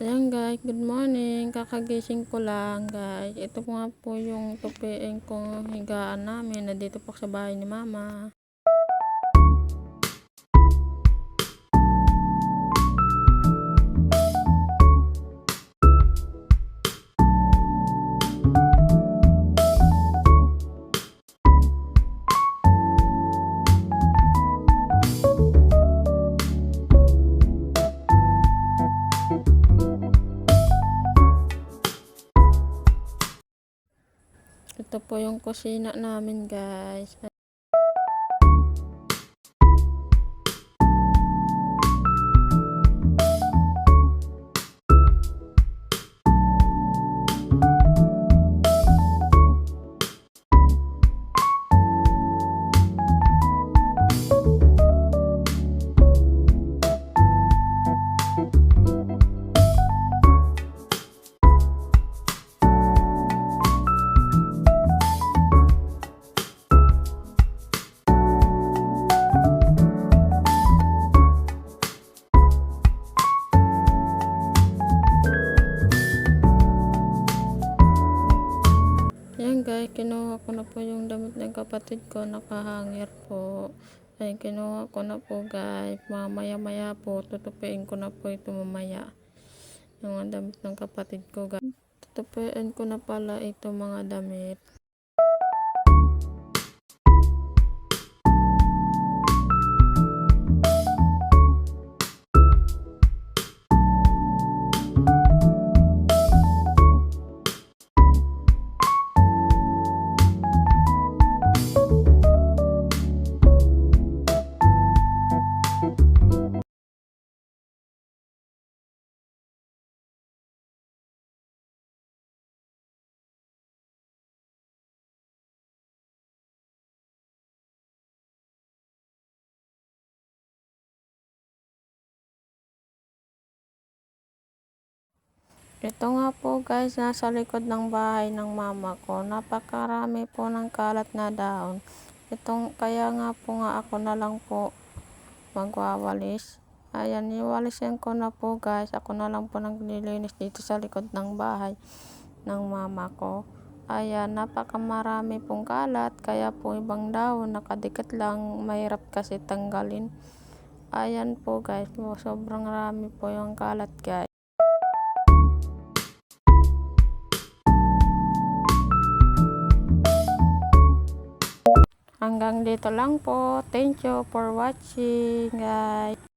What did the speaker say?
Ayan guys, good morning. Kakagising ko lang guys. Ito po nga po yung tupiin kong higaan namin. Nandito po sa bahay ni mama. Ito po yung kusina namin guys. Ayan guys, kinuha ko na po yung damit ng kapatid ko, nakahangir po. Ay, kinuha ko na po guys. Mamaya po, tutupiin ko na po ito mamaya. Yung damit ng kapatid ko guys. Tutupiin ko na pala ito mga damit. Ito nga po guys, nasa likod ng bahay ng mama ko. Napakarami po ng kalat na dahon. Kaya nga po ako na lang po magwawalis. Ayan, iwalisin ko na po guys. Ako na lang po naglilinis dito sa likod ng bahay ng mama ko. Ayan, napakamarami pong kalat. Kaya po ibang dahon nakadikit lang. Mahirap kasi tanggalin. Ayan po guys, sobrang rami po yung kalat guys. Hanggang dito lang po. Thank you for watching guys.